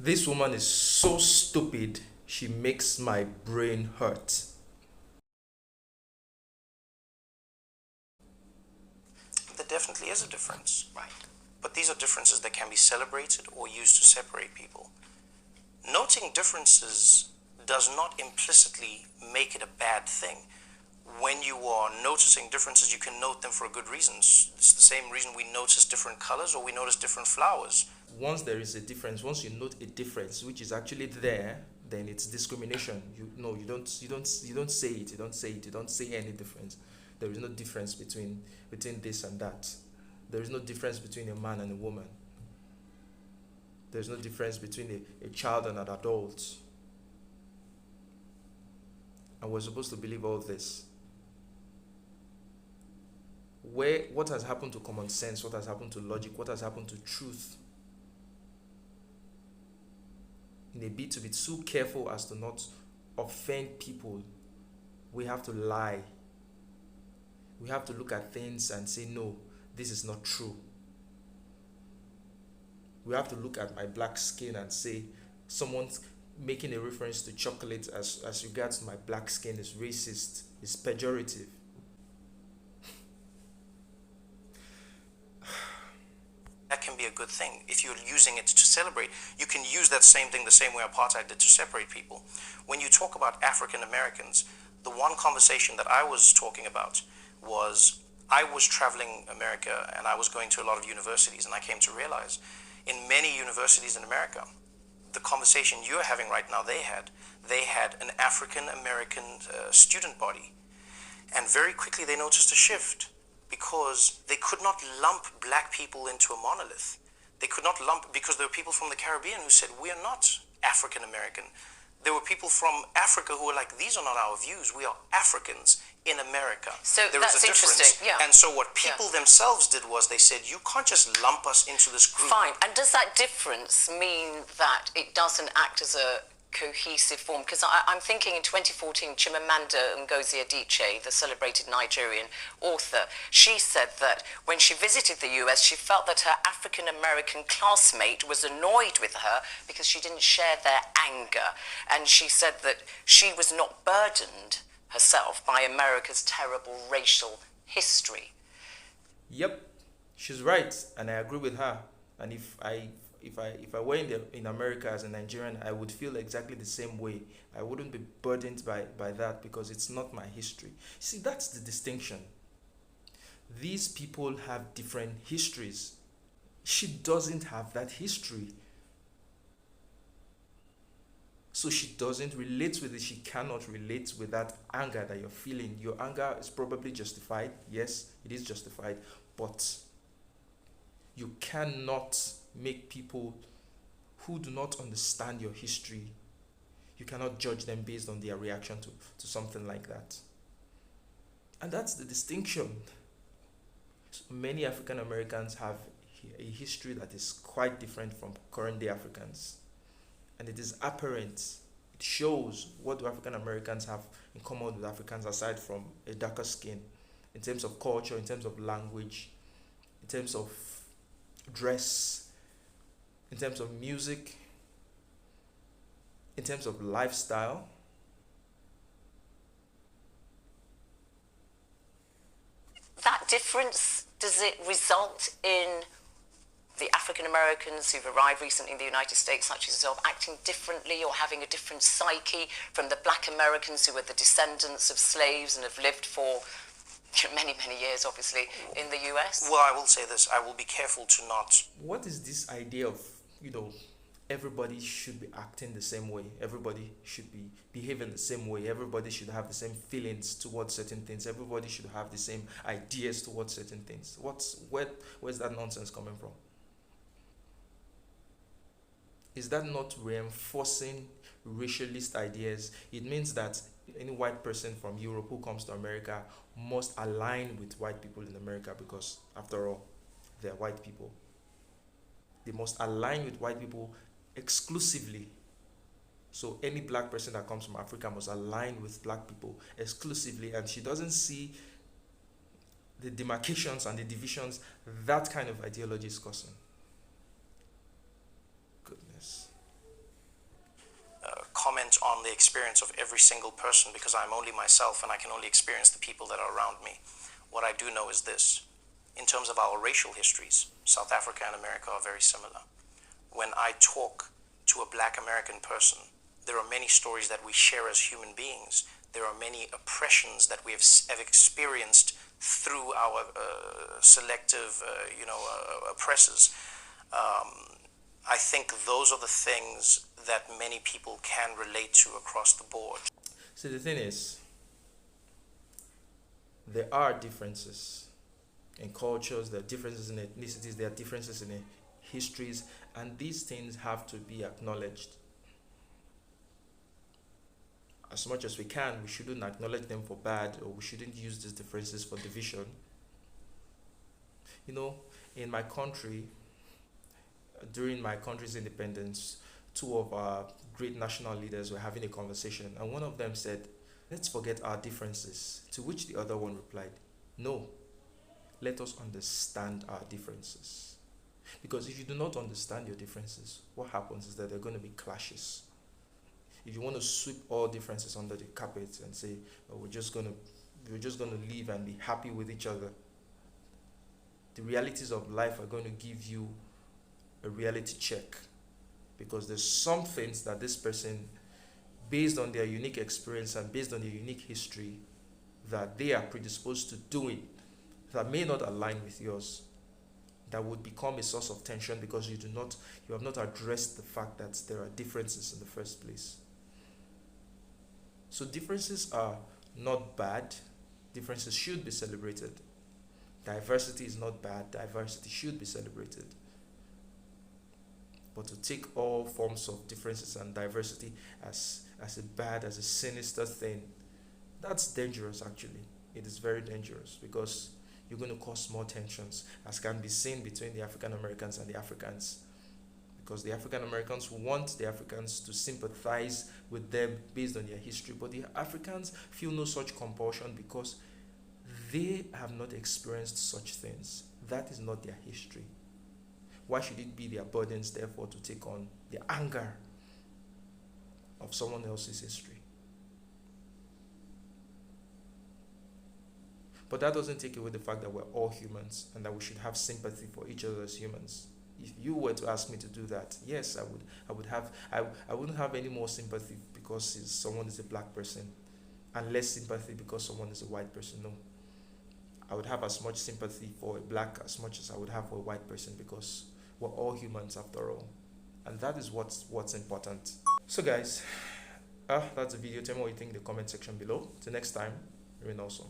This woman is so stupid, she makes my brain hurt. There definitely is a difference, right? But these are differences that can be celebrated or used to separate people. Noting differences does not implicitly make it a bad thing. When you are noticing differences, you can note them for good reasons. It's the same reason we notice different colors or we notice different flowers. Once there is a difference, once you note a difference which is actually there, then it's discrimination. You don't say it, you don't say any difference. There is no difference between this and that. There is no difference between a man and a woman. There's no difference between a child and an adult. And we're supposed to believe all this. What has happened to common sense? What has happened to logic? What has happened to truth? In a bid to be too careful as to not offend people, we have to lie. We have to look at things and say, no, this is not true. We have to look at my black skin and say, someone's making a reference to chocolate as regards my black skin is racist, is pejorative. That can be a good thing. If you're using it to celebrate, you can use that same thing the same way apartheid did to separate people. When you talk about African Americans, the one conversation that I was talking about was I was traveling America and I was going to a lot of universities, and I came to realize in many universities in America, the conversation you're having right now, they had an African American student body. And very quickly they noticed a shift, because they could not lump black people into a monolith. They could not lump, because there were people from the Caribbean who said, we are not African American. There were people from Africa who were like, these are not our views. We are Africans in America. So there that's is a difference. interesting. Yeah. And so what people themselves did was they said, you can't just lump us into this group. Fine. And does that difference mean that it doesn't act as a cohesive form? Because I'm thinking in 2014, Chimamanda Ngozi Adichie, the celebrated Nigerian author, she said that when she visited the US, she felt that her African-American classmate was annoyed with her because she didn't share their anger. And she said that she was not burdened herself by America's terrible racial history. Yep, she's right, and I agree with her. And if I were in America as a Nigerian, I would feel exactly the same way. I wouldn't be burdened by that, because it's not my history. See, that's the distinction. These people have different histories. She doesn't have that history. So she doesn't relate with it. She cannot relate with that anger that you're feeling. Your anger is probably justified. Yes, it is justified. But you cannot make people who do not understand your history, you cannot judge them based on their reaction to something like that. And that's the distinction. So many African Americans have a history that is quite different from current day Africans. And it is apparent, it shows what do African Americans have in common with Africans aside from a darker skin, in terms of culture, in terms of language, in terms of dress, in terms of music, in terms of lifestyle. That difference, does it result in the African Americans who've arrived recently in the United States, such as yourself, acting differently or having a different psyche from the black Americans who are the descendants of slaves and have lived for many, many years, obviously, in the US? Well, I will say this. I will be careful to not... What is this idea of, everybody should be acting the same way. Everybody should be behaving the same way. Everybody should have the same feelings towards certain things. Everybody should have the same ideas towards certain things. Where's that nonsense coming from? Is that not reinforcing racialist ideas? It means that any white person from Europe who comes to America must align with white people in America, because after all, they're white people. They must align with white people exclusively. So any black person that comes from Africa must align with black people exclusively, and she doesn't see the demarcations and the divisions that kind of ideology is causing. Goodness. experience of every single person because I'm only myself and I can only experience the people that are around me. What I do know is this. In terms of our racial histories, South Africa and America are very similar. When I talk to a black American person, there are many stories that we share as human beings. There are many oppressions that we have experienced through our selective, oppressors. I think those are the things that many people can relate to across the board. So the thing is, there are differences in cultures, there are differences in ethnicities, there are differences in histories, and these things have to be acknowledged. As much as we can, we shouldn't acknowledge them for bad, or we shouldn't use these differences for division. You know, in my country, during my country's independence, two of our great national leaders were having a conversation, and one of them said, "Let's forget our differences," to which the other one replied, "No, let us understand our differences." Because if you do not understand your differences, what happens is that there are going to be clashes. If you want to sweep all differences under the carpet and say, "Oh, we're just going to live and be happy with each other," the realities of life are going to give you a reality check, because there's some things that this person, based on their unique experience and based on their unique history, that they are predisposed to doing that may not align with yours, that would become a source of tension because you have not addressed the fact that there are differences in the first place. So differences are not bad. Differences should be celebrated. Diversity is not bad. Diversity should be celebrated. But to take all forms of differences and diversity as a bad, as a sinister thing, that's dangerous actually. It is very dangerous, because you're going to cause more tensions, as can be seen between the African Americans and the Africans. Because the African Americans want the Africans to sympathize with them based on their history, but the Africans feel no such compulsion because they have not experienced such things. That is not their history. Why should it be their burdens, therefore, to take on the anger of someone else's history? But that doesn't take away the fact that we're all humans and that we should have sympathy for each other as humans. If you were to ask me to do that, yes, I wouldn't have any more sympathy because someone is a black person, and less sympathy because someone is a white person. No. I would have as much sympathy for a black as much as I would have for a white person, because we're all humans after all. And that is what's important. So guys, that's the video. Tell me what you think in the comment section below. Till next time, remain awesome.